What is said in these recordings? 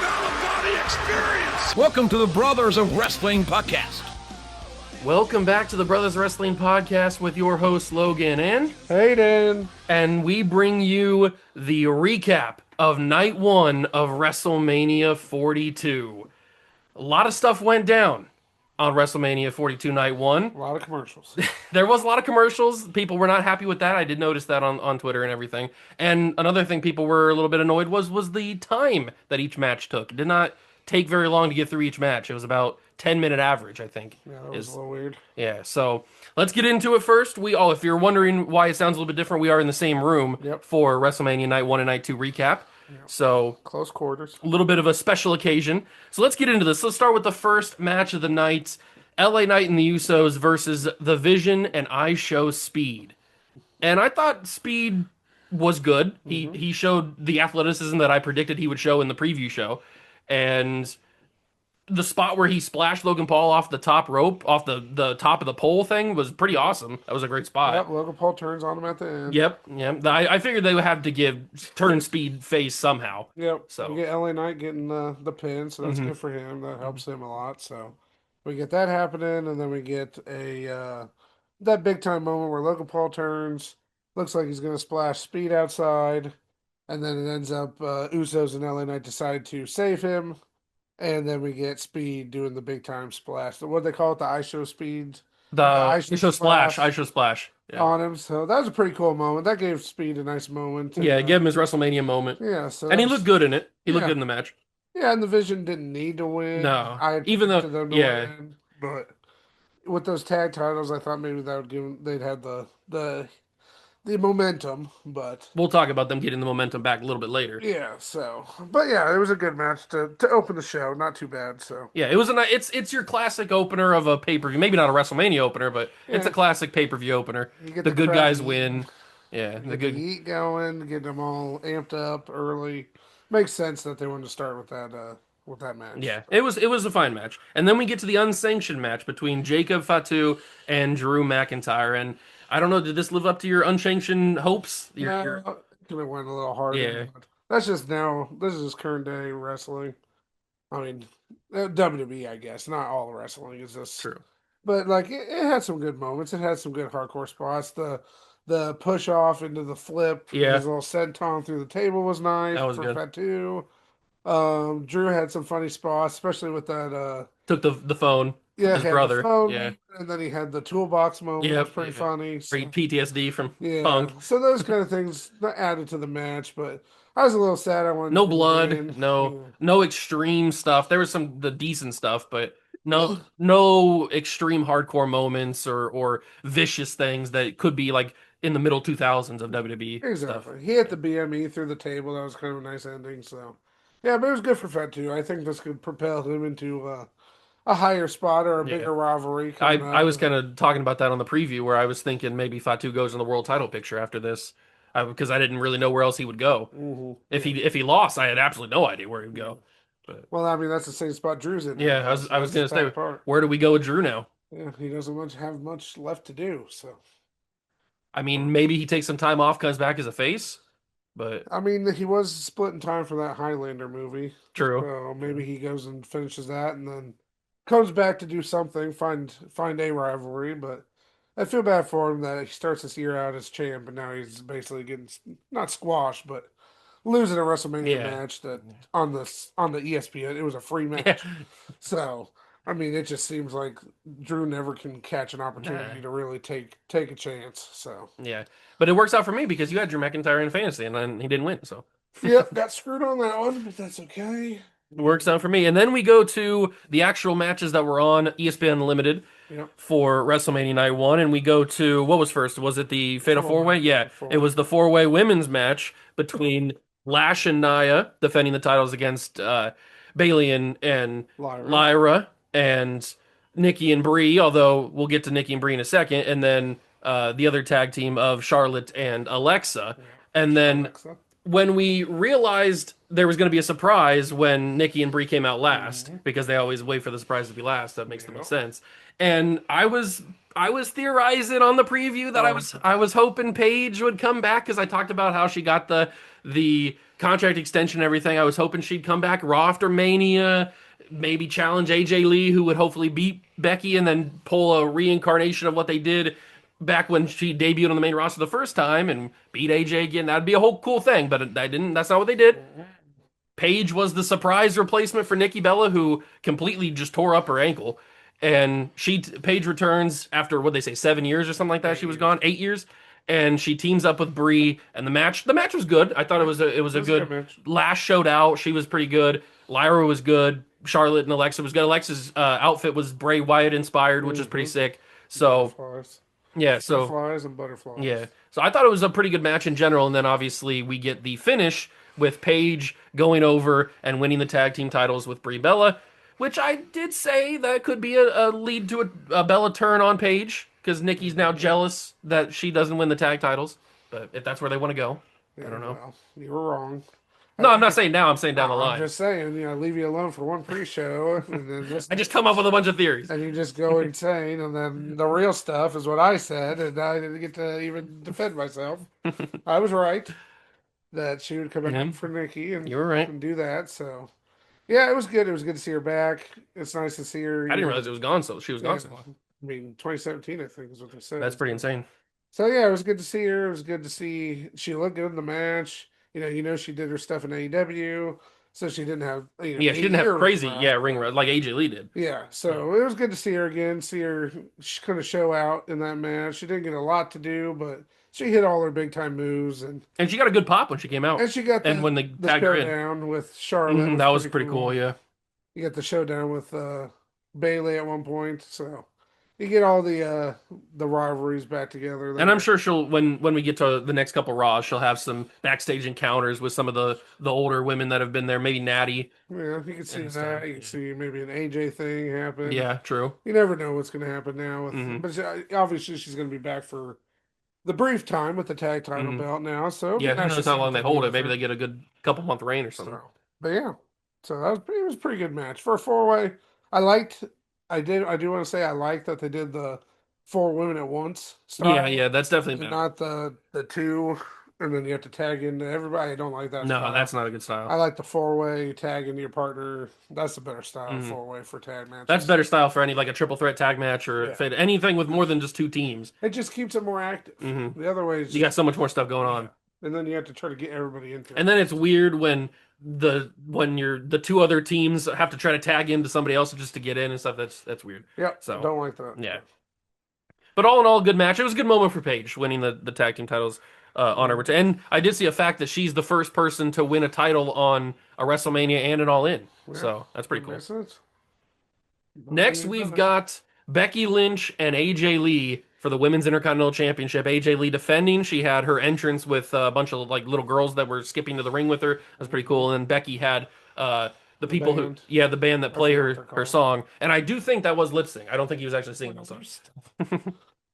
out-of-body experience. Welcome to the Brothers of Wrestling podcast. Welcome back to the Brothers Wrestling Podcast with your host Logan and Hayden. And we bring you the recap of night one of WrestleMania 42. A lot of stuff went down on WrestleMania 42 night one. A lot of commercials. There was a lot of commercials. People were not happy with that. I did notice that on Twitter and everything. And another thing people were a little bit annoyed was the time that each match took. It did not take very long to get through each match. It was about 10-minute average, I think. Yeah, that was a little weird. Yeah, so let's get into it first. If you're wondering why it sounds a little bit different, we are in the same room for WrestleMania Night 1 and Night 2 recap. Yep. So close quarters. A little bit of a special occasion. So let's get into this. Let's start with the first match of the night. LA Knight and the Usos versus The Vision and I Show Speed. And I thought Speed was good. He showed the athleticism that I predicted he would show in the preview show. And the spot where he splashed Logan Paul off the top rope, off the top of the pole thing, was pretty awesome. That was a great spot. Yep, Logan Paul turns on him at the end. Yep. I figured they would have to turn Speed face somehow. Yep. So we get LA Knight getting the pin, so that's good for him. That helps him a lot. So we get that happening, and then we get that big time moment where Logan Paul turns, looks like he's gonna splash Speed outside, and then it ends up Usos and LA Knight decide to save him. And then we get Speed doing the big time splash. What do they call it? The I Show Speed? I Show Splash. Yeah. On him. So that was a pretty cool moment. That gave Speed a nice moment. Yeah, give him his WrestleMania moment. Yeah. So and he looked good in it. He looked good in the match. Yeah, and the Vision didn't need to win. No. Even though them to win, but with those tag titles, I thought maybe that would give them, they'd have the momentum, but we'll talk about them getting the momentum back a little bit later. Yeah, but it was a good match to open the show. Not too bad. So yeah, it was it's your classic opener of a pay-per-view. Maybe not a WrestleMania opener, but it's a classic pay-per-view oper. The good guys win. Yeah, the good heat going, get them all amped up early. Makes sense that they wanted to start with that match. Yeah, it was a fine match, and then we get to the unsanctioned match between Jacob Fatu and Drew McIntyre, and I don't know, did this live up to your unsanctioned hopes? Could have went a little harder. Yeah. That's just now. This is current day wrestling. I mean, WWE, I guess. Not all wrestling is just true. But like, it had some good moments. It had some good hardcore spots. The push off into the flip. Yeah. His little senton through the table was nice. That was for good. Fatu. Drew had some funny spots, especially with that. Took the phone. Yeah, his brother. And then he had the toolbox moment. Yeah, was pretty funny. So. PTSD from Yeah. Punk. So those kind of things added to the match, but I was a little sad. I wanted no blood, no extreme stuff. There was the decent stuff, but no extreme hardcore moments or vicious things that could be like in the middle 2000s of WWE. Exactly. Stuff. He hit the BME through the table. That was kind of a nice ending. So yeah, but it was good for Fatu. I think this could propel him into a higher spot or a bigger rivalry. I was kind of talking about that on the preview where I was thinking maybe Fatu goes in the world title picture after this because I didn't really know where else he would go. Mm-hmm. If he lost, I had absolutely no idea where he would go. But, well, I mean, that's the same spot Drew's in. Yeah, I was going to say, where do we go with Drew now? Yeah, he doesn't have much left to do. So, I mean, maybe he takes some time off, comes back as a face. But I mean, he was splitting time for that Highlander movie. True. So maybe he goes and finishes that and then comes back to do something, find a rivalry, but I feel bad for him that he starts this year out as champ, and now he's basically getting not squashed, but losing a WrestleMania match that on the ESPN. It was a free match, so I mean, it just seems like Drew never can catch an opportunity to really take a chance. So yeah, but it works out for me because you had Drew McIntyre in fantasy, and then he didn't win. So yep, got screwed on that one, but that's okay. It works out for me. And then we go to the actual matches that were on ESPN Unlimited for WrestleMania Night 1. And we go to, what was first? Was it the Fatal 4-Way? Yeah, it was the 4-Way women's match between Lash and Nia, defending the titles against Bayley and Lyra, and Nikki and Brie, although we'll get to Nikki and Brie in a second. And then the other tag team of Charlotte and Alexa. And then when we realized there was going to be a surprise when Nikki and Brie came out last, because they always wait for the surprise to be last. That makes the most sense. And I was theorizing on the preview that I was hoping Paige would come back because I talked about how she got the contract extension and everything. I was hoping she'd come back Raw after Mania, maybe challenge AJ Lee, who would hopefully beat Becky and then pull a reincarnation of what they did back when she debuted on the main roster the first time and beat AJ again. That'd be a whole cool thing, but I didn't. That's not what they did. Paige was the surprise replacement for Nikki Bella, who completely just tore up her ankle. And Paige returns after what they say 7 years or something like that. She was gone 8 years, and she teams up with Brie. And the match was good. I thought it was a good match. last showed out. She was pretty good. Lyra was good. Charlotte and Alexa was good. Alexa's outfit was Bray Wyatt inspired, which is pretty sick. So Butterflies. yeah, so Butterflies and butterflies. yeah. So I thought it was a pretty good match in general, and then obviously we get the finish with Paige going over and winning the tag team titles with Brie Bella, which I did say that could be a lead to a Bella turn on Paige because Nikki's now jealous that she doesn't win the tag titles. But if that's where they want to go, I don't know. Well, you were wrong. No, I'm not saying now. I'm saying down the I'm line. just saying, leave you alone for one pre-show, and then I just come up with a bunch of theories. and you just go insane, and then the real stuff is what I said, and I didn't get to even defend myself. I was right that she would come back Yeah. for Nikki, and You were right. and do that. So, yeah, it was good. It was good to see her back. It's nice to see her. I didn't realize it was gone. So she was gone so long. I mean, 2017, I think is what they said. That's pretty insane. So yeah, it was good to see her. It was good to see she looked good in the match. She did her stuff in AEW, so she didn't have Yeah, she didn't have crazy ring rust like AJ Lee did. Yeah, so it was good to see her again. See her kind of show out in that match. She didn't get a lot to do, but she hit all her big time moves, and she got a good pop when she came out. she got when they the tagged her in. showdown with Charlotte. That was pretty cool. Yeah. You got the showdown with Bailey at one point, so you get all the rivalries back together. And I'm sure she'll when we get to the next couple Raws, she'll have some backstage encounters with some of the older women that have been there. Maybe Natty. Yeah, you can see and that. stuff, You can see maybe an AJ thing happen. Yeah, true. You never know what's going to happen now. But obviously, she's going to be back for the brief time with the tag title belt now. So Yeah, who nice knows to see how long what they hold do it? Maybe with they get a good couple month reign or something. But yeah, so it was a pretty good match for a 4-way. I do want to say I liked that they did the 4 women at once style. Yeah, that's definitely better. Not the 2, and then you have to tag into everybody. I don't like that. No, style. that's not a good I style. like the 4-way tag into your partner. That's the better style. 4-way for tag matches. That's better style for any like a triple threat tag match or anything with more than just 2 teams. It just keeps it more active. The other way is You got so much more stuff going on. and then you have to try to get everybody into it. And then it's weird when the 2 other teams have to try to tag into somebody else just to get in and stuff. That's weird. Yeah, So don't like that. yeah. But all in all, good match. It was a good moment for Paige winning the tag team titles on her return. And I did see a fact that she's the first person to win a title on a WrestleMania and an All In. Yeah, So that's pretty cool. makes sense. Next, we've got Becky Lynch and AJ Lee for the Women's Intercontinental Championship. AJ Lee defending. She had her entrance with a bunch of like little girls that were skipping to the ring with her. That was pretty cool. And then Becky had the people band. the band that play forgot what they're her called. song. And I do think that was lip sync. I don't think he was actually singing the song.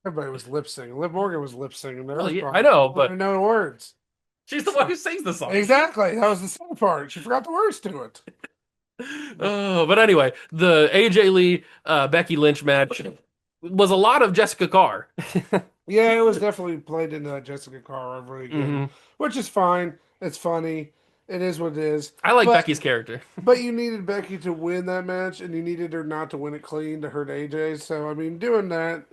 Everybody was lip syncing. Liv Morgan was lip syncing. Well, yeah, I know, but I know the words. she's the one who sings the song. Exactly. That was the sad part. She forgot the words to it. Oh, but anyway, the AJ Lee Becky Lynch match was a lot of Jessica Carr. Yeah, it was definitely played into that Jessica Carr rivalry again, which is fine. It's funny. It is what it is. I like But- Becky's character. But you needed Becky to win that match, and you needed her not to win it clean to hurt AJ. So I mean, doing that,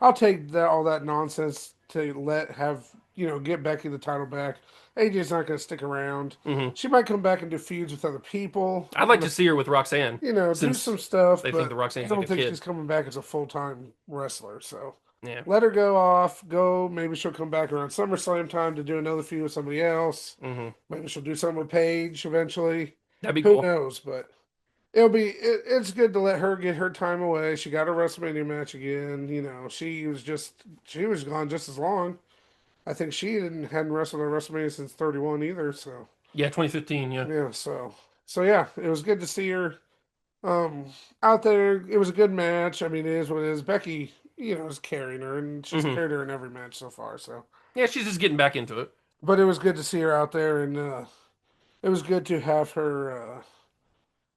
I'll take all that nonsense to get Becky the title back. AJ's not going to stick around. She might come back and do feuds with other people. I'd like to see her with Roxanne. do since some stuff. they but think the Roxanne's I don't like a think kid. she's coming back as a full-time wrestler. So Yeah. let her go off. Maybe she'll come back around SummerSlam time to do another feud with somebody else. Maybe she'll do something with Paige eventually. That'd be Who cool. knows? But it's good to let her get her time away. She got a WrestleMania match again. She was gone just as long. I think she hadn't wrestled at WrestleMania since 31 either. So Yeah, 2015, yeah. yeah, so yeah, it was good to see her out there. It was a good match. I mean, it is what it is. Becky, is carrying her, and she's carried her in every match so far. So Yeah, she's just getting back into it. but it was good to see her out there, and it was good to have her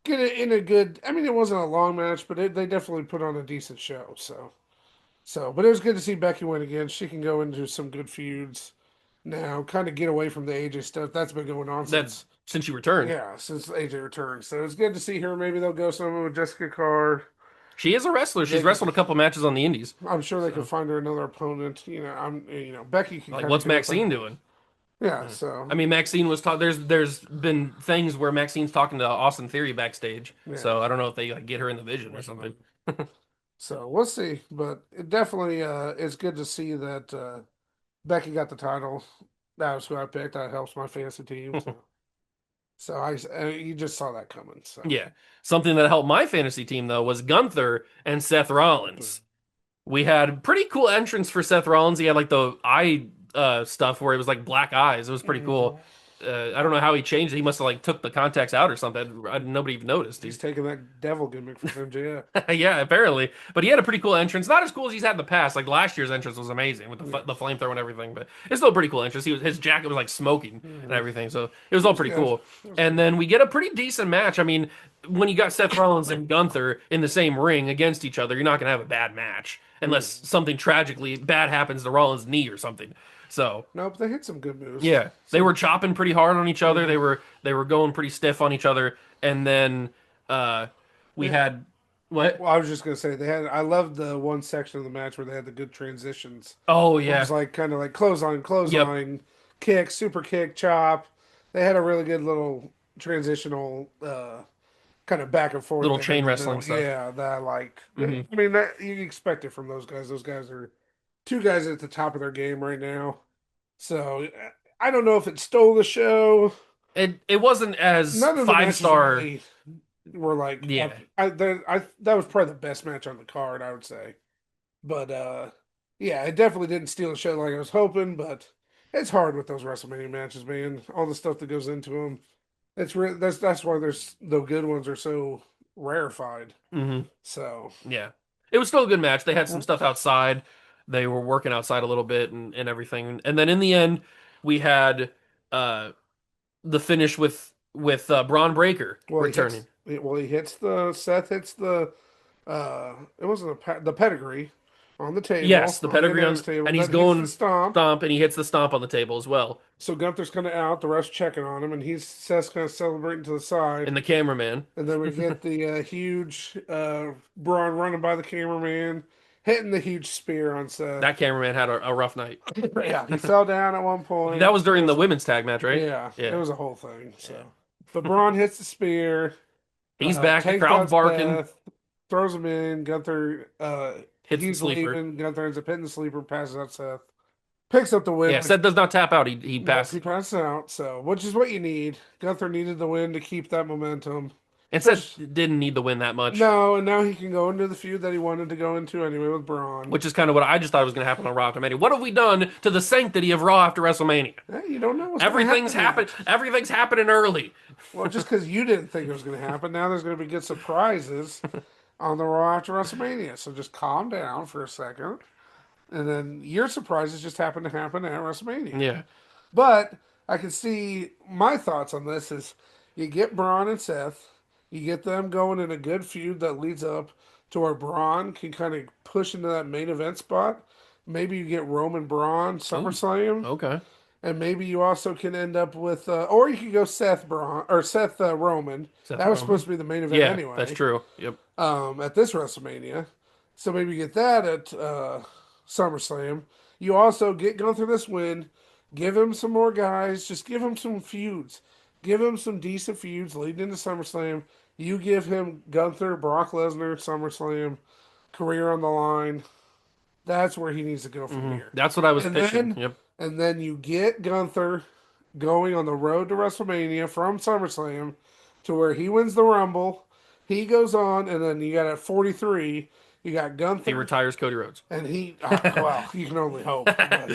get it in a good. I mean, it wasn't a long match, but they definitely put on a decent show. So, but it was good to see Becky win again. She can go into some good feuds now, kind of get away from the AJ stuff. That's been going on That since, since she returned. yeah, since AJ returned. So it's good to see her. Maybe they'll go somewhere with Jessica Carr. She is a wrestler. She's They can, wrestled a couple matches on the indies. I'm sure they can So, find her another opponent. Becky can like, kind of what's do it. Maxine doing? Yeah, I so mean, Maxine was talking. There's been things where Maxine's talking to Austin Theory backstage. yeah. So I don't know if they like get her in the vision or something. So we'll see, but it definitely is good to see that Becky got the title. That was who I picked. That helps my fantasy team. You just saw that coming. So Yeah. Something that helped my fantasy team though was Gunther and Seth Rollins. We had pretty cool entrance for Seth Rollins. He had like the eye stuff where it was like black eyes. It was pretty cool. I don't know how he changed it. He must have like took the contacts out or something. Nobody even noticed. he's taking that devil gimmick from MJF. Yeah, apparently. But he had a pretty cool entrance. Not as cool as he's had in the past. Like last year's entrance was amazing with the flamethrower and everything. But it's still a pretty cool entrance. His jacket was like smoking and everything. So it was all pretty good. cool. And then we get a pretty decent match. I mean, when you got Seth Rollins and Gunther in the same ring against each other, you're not going to have a bad match unless something tragically bad happens to Rollins' knee or something. So Nope, they hit some good moves. yeah, they were chopping pretty hard on each other. They were going pretty stiff on each other, and then we had what? Well, I was just gonna say they had. I loved the one section of the match where they had the good transitions. Oh It was yeah, like kind of like clothesline, kick, super kick, chop. They had a really good little transitional kind of back and forth. little there chain in the wrestling middle. stuff. Yeah, that I liked. Mhm. I mean, that you expect it from those guys. Those guys are two guys at the top of their game right now. So I don't know if it stole the show. It wasn't as None of the five matches star. really were like Yeah, that was probably the best match on the card, I would say. But yeah, it definitely didn't steal the show like I was hoping. But it's hard with those WrestleMania matches, man. All the stuff that goes into them. That's why there's the good ones are so rarefied. hmm So yeah. It was still a good match. They had some stuff outside. They were working outside a little bit and everything. And then in the end, we had uh the finish with Braun Breaker well, returning. he hits the Seth hits the it wasn't the pedigree on the table Yes, the on the pedigree announce on, table. and he's Then hits the going stomp. stomp, and he hits the stomp on the table as well. So Gunther's kind of out. The ref's checking on him, and Seth's kind of celebrating to the side. And the cameraman, And then we get the huge Braun running by the cameraman, hitting the huge spear on Seth. that cameraman had a rough night. Yeah, he fell down at one point. That was during the women's tag match, right? Yeah, it Yeah. was a whole thing. So, but Braun hits the spear. He's back. The Takes crowd's down barking. Seth, throws him in. Gunther Hits the he's sleeper. leaving. Gunther ends up hitting the sleeper, passes out Seth, picks up the win. Yeah, Seth does not tap out. He passed. He passes out. So, which is what you need. Gunther needed the win to keep that momentum. And Seth didn't need the win that much. No, and now he can go into the feud that he wanted to go into anyway with Braun. Which is kind of what I just thought was going to happen on Raw after Mania. What have we done to the sanctity of Raw after WrestleMania? Hey, you don't know what's Everything's gonna happen. Everything's happening early. Well, just because you didn't think it was going to happen, now there's going to be good surprises on the Raw after WrestleMania. So just calm down for a second, and then your surprises just happen to happen at WrestleMania. Yeah. But I can see my thoughts on this is you get Braun and Seth, you get them going in a good feud that leads up to where Braun can kind of push into that main event spot. Maybe you get Roman Braun SummerSlam, Okay. and maybe you also can end up with, or you could go Seth Braun or Seth Roman. Seth That was Roman. supposed to be the main event Yeah, anyway. that's true. Yep. At this WrestleMania, so maybe you get that at SummerSlam. You also get Gunther this win. Give him some more guys. Just give him some feuds. Give him some decent feuds leading into SummerSlam. You give him Gunther, Brock Lesnar, SummerSlam, career on the line. That's where he needs to go from here. That's what I was And pitching. then, Yep. and then you get Gunther going on the road to WrestleMania from SummerSlam to where he wins the Rumble. He goes on, and then you got at 43, you got Gunther. He retires Cody Rhodes. And well, you can only hope. But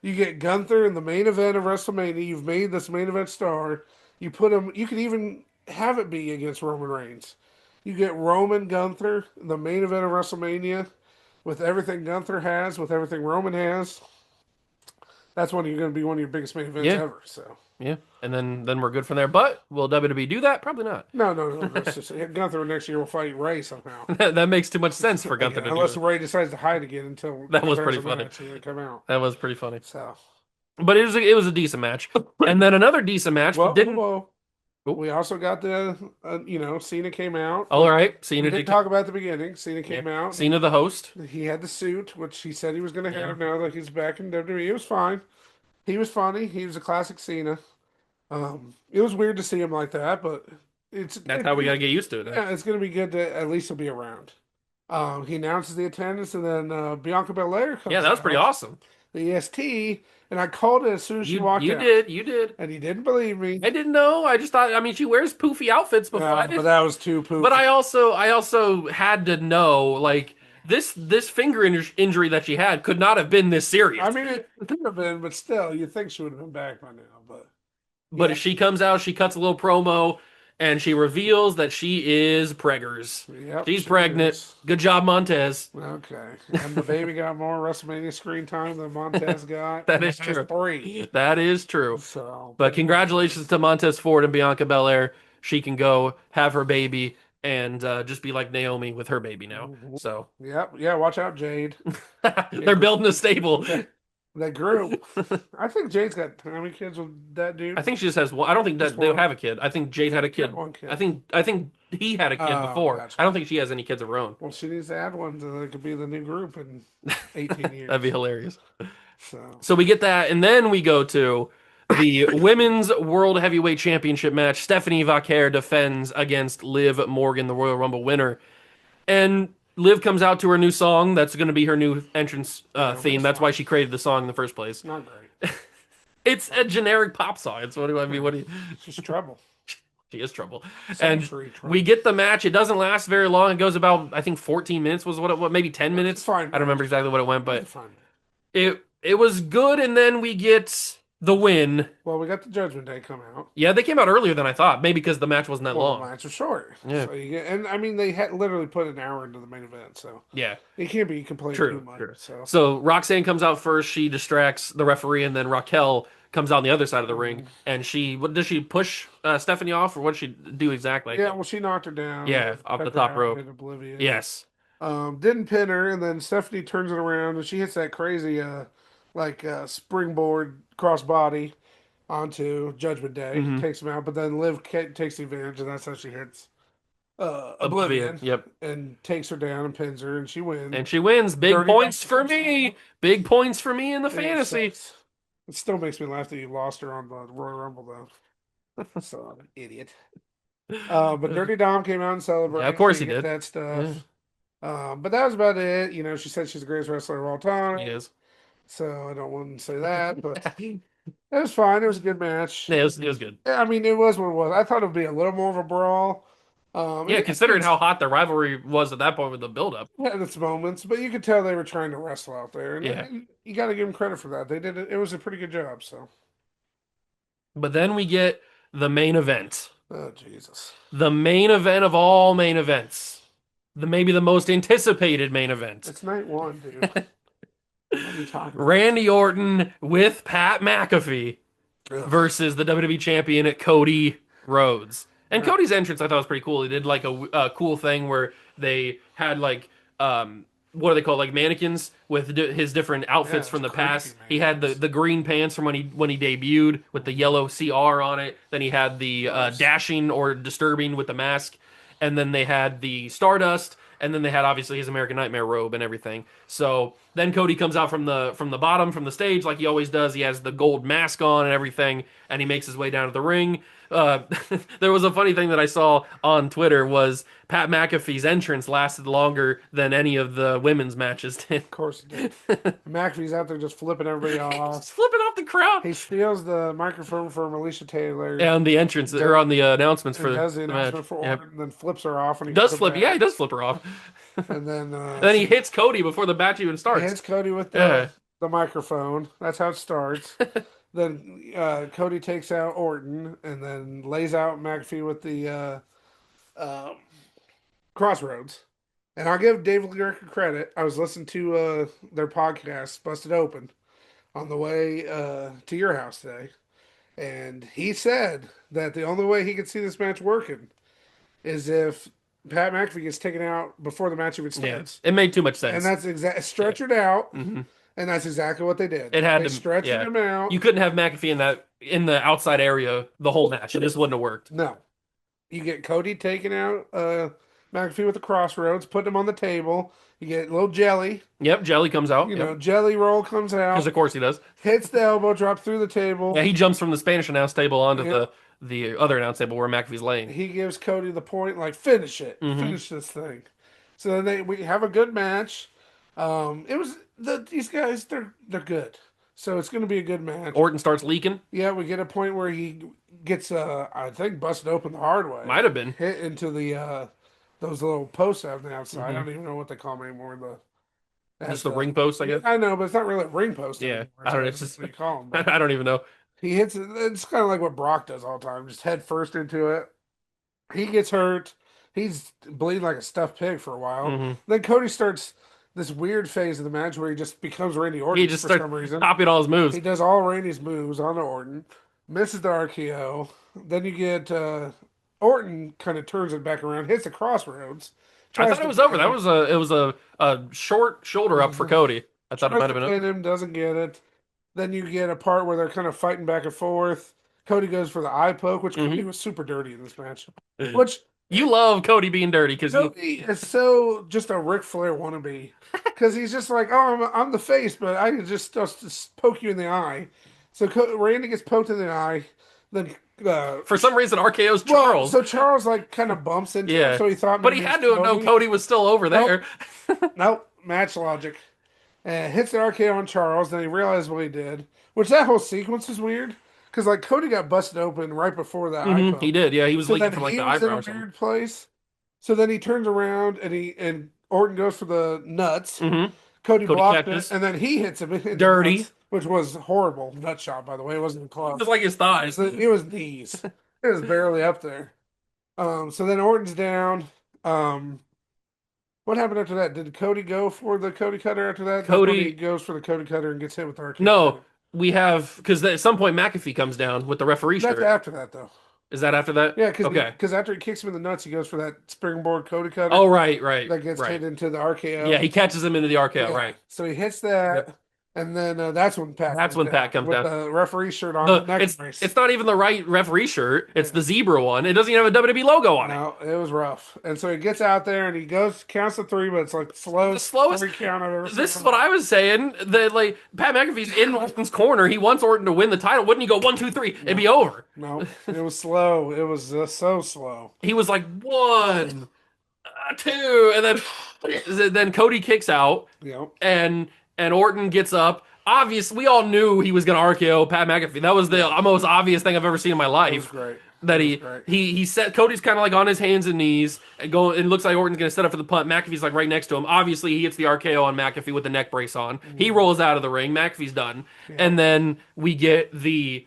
you get Gunther in the main event of WrestleMania. You've made this main event star. You put him, you could even have it be against Roman Reigns. You get Roman Gunther in the main event of WrestleMania with everything Gunther has, with everything Roman has. That's going to be one of your biggest main events ever. So. Yeah. And then we're good from there. But will WWE do that? Probably not. No. That's just, Gunther next year will fight Ray somehow. That makes too much sense for Gunther to do Unless it. Ray decides to hide again until That was there's pretty a funny. match and they come out. That was pretty funny. So, But it was a decent match. And then another decent match, but Well, didn't. whoa. Oh, We also got the, Cena came out, all which right. we Cena didn't did. talk about at the beginning. Cena Yeah. came out. Cena the host. He had the suit, which he said he was going to Yeah. have now that he's back in WWE. It was fine. He was funny. He was a classic Cena. It was weird to see him like that, but That's how we gotta get used to it now. yeah, it's going to be good to at least he'll be around. He announces the attendance, and then Bianca Belair Yeah, comes that was pretty out, awesome. the EST, and I called it as soon as she walked You out, did, you did. and he didn't believe me. I didn't know. I just thought. I mean, she wears poofy outfits before. I But did, that was too but poofy. I also had to know like this finger injury that she had could not have been this serious. I mean, it could have been, but still, you'd think she would have been back by now. But But yeah, if she comes out, she cuts a little promo, and she reveals that she is preggers. yep, She's she pregnant. is. Good job, Montez. Okay. And the baby got more WrestleMania screen time than Montez got. That And is it has true. 3. That is true. So, But congratulations to Montez Ford and Bianca Belair. She can go have her baby and just be like Naomi with her baby now. Mhm. So Yep. Yeah. Watch out, Jade. they're building a stable. That grew. I think Jade's got how many kids with that dude? I think she just has one. I don't think Just that they'll one? have a kid. I think Jade had a Got kid. one kid. I think he had a kid Oh, before. gotcha. I don't think she has any kids of her own. Well, she needs to add one so that it could be the new group in 18 years. That'd be hilarious. So, So we get that, and then we go to the Women's World Heavyweight Championship match. Stephanie Vaquer defends against Liv Morgan, the Royal Rumble winner. And Liv comes out to her new song. That's going to be her new entrance Yeah, theme. that's That's why fine. she created the song in the first place. not great. It's a generic pop song. It's what do I mean? What do you? It's just trouble. She is trouble. Century And trouble. we get the match. It doesn't last very long. It goes about I think 14 minutes was what maybe 10 minutes. It's fine. I don't remember exactly what it went, but It's fine. it was good. And then we get the win. Well, we got the Judgment Day come out. Yeah, they came out earlier than I thought. Maybe because the match wasn't that Well, the long. match was short. Yeah. So you get, and I mean, they had literally put an hour into the main event, so Yeah. it can't be complaining True, too much. true. So, So Roxanne comes out first. She distracts the referee, and then Raquel comes out on the other side of the ring. And what does she push Stephanie off, or what does she do exactly? yeah, well, she knocked her down. Yeah, off the Pecked her top out, rope. hit Oblivion. Yes. Didn't pin her, and then Stephanie turns it around, and she hits that crazy, springboard crossbody onto Judgment Day, Mhm. takes him out. But then Liv takes the advantage, and that's how she hits Oblivion. Oblivion. Yep. And takes her down and pins her, and she wins. And she wins. Big 30 points for points. me. Big points for me in the It fantasy. sucks. It still makes me laugh that you lost her on the Royal Rumble, though. So, I'm an idiot. But Dirty Dom came out and celebrated. Yeah, of course so he you get did. that stuff. But that was about it. You know, she said she's the greatest wrestler of all time. He is. So I don't want to say that, but it was fine. It was a good match. Yeah, it was good. Yeah, I mean, it was what it was. I thought it would be a little more of a brawl. Yeah, It considering how hot the rivalry was at that point with the build-up. had its moments, but you could tell they were trying to wrestle out there, and Yeah. you got to give them credit for that. They did it. It was a pretty good job. So, But then we get the main event. oh Jesus, The main event of all main events. Maybe the most anticipated main event. it's night one, dude. What are you talking about? Randy Orton with Pat McAfee Ugh. versus the WWE champion Cody Rhodes. And Yeah. Cody's entrance I thought was pretty cool. He did like a cool thing where they had like what are they called, like mannequins with his different outfits Yeah, from the it's past. creepy, He had the green pants from when he debuted with the yellow CR on it. Then he had the dashing or disturbing with the mask, and then they had the Stardust, and then they had obviously his American Nightmare robe and everything. So then Cody comes out from the bottom from the stage like he always does. He has the gold mask on and everything, and he makes his way down to the ring. There was a funny thing that I saw on Twitter was Pat McAfee's entrance lasted longer than any of the women's matches did. Of course it did. McAfee's out there just flipping everybody off. Just flipping off the crowd. He steals the microphone from Alicia Taylor. And the entrance or on the announcements and for does the the announcement match. for Yep. Orton, and then flips her off. And he Does puts her flip? back. Yeah, he does flip her off. And then, Then he hits Cody before the match even he starts. hits Cody with Yeah. the microphone. That's how it starts. Then Cody takes out Orton and then lays out McAfee with the Crossroads. And I'll give Dave Lyrica credit. I was listening to their podcast, Busted Open, on the way to your house today. And he said that the only way he could see this match working is if Pat McAfee gets taken out before the match even Yeah, starts. it made too much sense. And that's exactly stretch it out. Mm-hmm. And that's exactly what they did. It had They to, stretched yeah. him out. You couldn't have McAfee in the outside area the whole match. It just wouldn't have worked. No. You get Cody taking out McAfee with the crossroads, putting him on the table. You get a little jelly. Yep, Jelly comes out. Yep. Jelly roll comes Because out, of course he does. hits the elbow drop through the table. Yeah, he jumps from the Spanish announce table onto Yep. the other announce table where McAfee's laying. He gives Cody the point, like, finish it. Finish this thing. So then we have a good match. These guys, they're good. So it's going to be a good match. Orton starts leaking. Yeah, we get a point where he gets, I think, busted open the hard way. Might have been. Hit into the those little posts out on the outside. I don't even know what they call them anymore. Just the ring post, I guess. I know, but it's not really a ring post Yeah, anymore. I don't know. It's just what you call them. I don't even know. He hits it. It's kind of like what Brock does all the time, just head first into it. He gets hurt. He's bleeding like a stuffed pig for a while. Then Cody starts this weird phase of the match where he just becomes Randy Orton He just for starts some reason. copying all his moves. He does all Randy's moves on Orton, misses the RKO. Then you get Orton kind of turns it back around, hits the crossroads. I thought it was over. It was a short shoulder up for Cody. I thought it might have been him, doesn't get it. Then you get a part where they're kind of fighting back and forth. Cody goes for the eye poke, which Cody was super dirty in this match. Which you love Cody being dirty because Cody is so just a Ric Flair wannabe. Because he's just like, oh, I'm the face, but I can just poke you in the eye. So Randy gets poked in the eye. Then for some reason RKO's Charles. So Charles like kind of bumps into him. So he thought, but he had to have known Cody was still over there. Nope. Match logic. And hits the RKO on Charles. Then he realized what he did. Which that whole sequence is weird. Because like Cody got busted open right before that eye poke. He did, yeah. He was leaking from like the eyebrow. In a weird place. So then he turns around and Orton goes for the nuts. Cody blocked it, and then he hits him in dirty, nuts, which was horrible. Nut shot, by the way. It wasn't even close. It was like his thighs. It was knees. It was barely up there. So then Orton's down. What happened after that? Did Cody go for the Cody Cutter after that? Cody goes for the Cody Cutter and gets hit with the RKO. No, we have because at some point McAfee comes down with the referee shirt. That's after that, though. Is that after that? Yeah, because after he kicks him in the nuts, he goes for that springboard Cody Cutter. Oh, right. That gets hit into the RKO. Yeah, he catches him into the RKO, right. So he hits that, and then that's when Pat comes down. With the referee shirt on the neck brace. It's not even the right referee shirt. It's the zebra one. It doesn't even have a WWE logo on it. No, it was rough. And so he gets out there, and he counts to 3, but it's like the slowest count I've ever seen. This is what I was saying. That like Pat McAfee's in Orton's corner. He wants Orton to win the title. Wouldn't he go 1, 2, 3? It'd be over. No, it was slow. It was so slow. He was like 1, 2, and then Cody kicks out. Yep. And Orton gets up. Obviously, we all knew he was going to RKO Pat McAfee. That was the most obvious thing I've ever seen in my life. It was great. That he set Cody's kind of like on his hands and knees and it looks like Orton's going to set up for the punt. McAfee's like right next to him. Obviously, he hits the RKO on McAfee with the neck brace on. He rolls out of the ring. McAfee's done. Yeah. And then we get the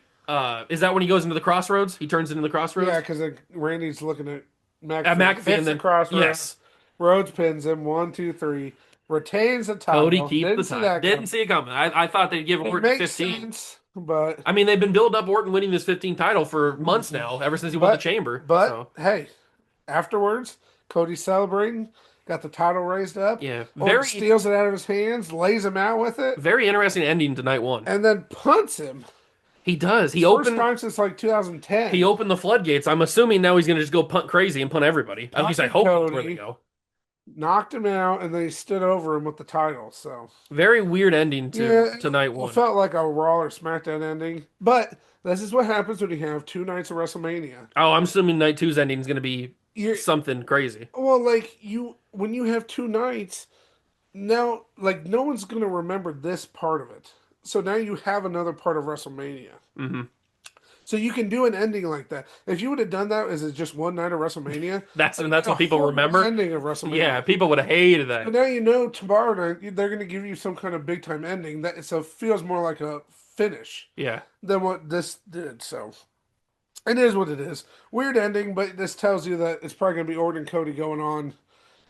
is that when he goes into the crossroads? He turns into the crossroads? Yeah, because Randy's looking at McAfee. McAfee and then the crossroads. Yes. Rhodes pins him 1, 2, 3. Retains the title. Cody keeps the title. Didn't see it coming. I thought they'd give Orton 15. Sense, but I mean, they've been building up Orton winning this 15 title for months now, ever since he won the Chamber. But hey, afterwards, Cody's celebrating, got the title raised up. Yeah, Orton steals it out of his hands, lays him out with it. Very interesting ending to night 1. And then punts him. He does. First time since like 2010. He opened the floodgates. I'm assuming now he's going to just go punt crazy and punt everybody. At least I hope that's where they go. Knocked him out, and then he stood over him with the title. So very weird ending to night 1. It felt like a Raw or SmackDown ending, but this is what happens when you have 2 nights of WrestleMania. Oh, I'm assuming night 2's ending is going to be something crazy. Well, like when you have 2 nights, now like no one's going to remember this part of it. So now you have another part of WrestleMania. Mm-hmm. So you can do an ending like that. If you would have done that as just one night of WrestleMania, that's what people remember. Ending of WrestleMania. Yeah, people would have hated that. But now you know tomorrow night they're going to give you some kind of big time ending so it feels more like a finish. Yeah. Than what this did. So it is what it is. Weird ending, but this tells you that it's probably going to be Orton and Cody going on.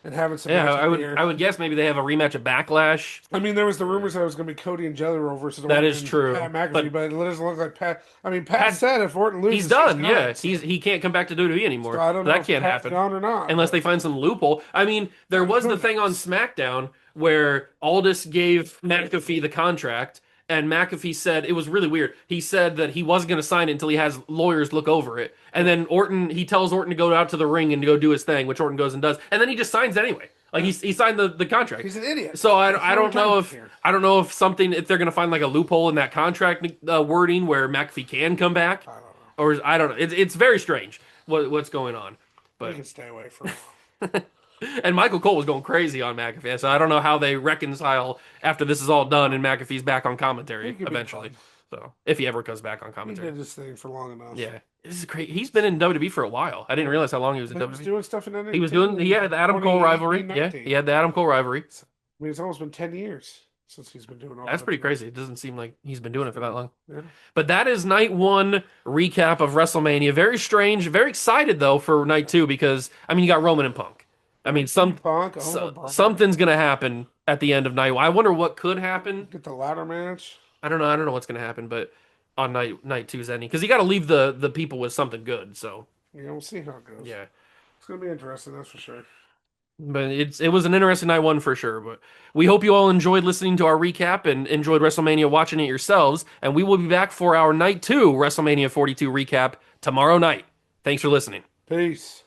And having some I would guess maybe they have a rematch of Backlash. I mean, there was the rumors that it was going to be Cody and Jelly Roll versus That is true. Pat McAfee, but it doesn't look like Pat. I mean, Pat said if Orton loses, he's done. He can't come back to WWE anymore. So I don't know that if can't Pat's happen gone or not, unless they find some loophole. I mean, there was the thing on SmackDown where Aldis gave McAfee the contract, and McAfee said it was really weird. He said that he wasn't going to sign it until he has lawyers look over it, and then he tells Orton to go out to the ring and to go do his thing, which Orton goes and does, and then he just signs anyway. Like he signed the contract. He's an idiot. So I don't know if if they're going to find like a loophole in that contract wording where McAfee can come back, I don't know. It's very strange what's going on, but you can stay away from it. And Michael Cole was going crazy on McAfee, so I don't know how they reconcile after this is all done and McAfee's back on commentary eventually. So if he ever comes back on commentary, he did this thing for long enough. Yeah, this is great. He's been in WWE for a while. I didn't realize how long he was in WWE. He was doing stuff in NXT. He had the Adam Cole rivalry. Yeah, he had the Adam Cole rivalry. I mean, it's almost been 10 years since he's been doing all that. That's pretty crazy. It doesn't seem like he's been doing it for that long. Yeah. But that is night 1 recap of WrestleMania. Very strange. Very excited though for night 2 because you got Roman and Punk. Something's gonna happen at the end of night 1. I wonder what could happen. Get the ladder match. I don't know what's gonna happen, but on night 2's ending, because you got to leave the people with something good. So yeah, we'll see how it goes. Yeah, it's gonna be interesting, that's for sure. But it was an interesting night 1 for sure. But we hope you all enjoyed listening to our recap and enjoyed WrestleMania watching it yourselves. And we will be back for our night 2 WrestleMania 42 recap tomorrow night. Thanks for listening. Peace.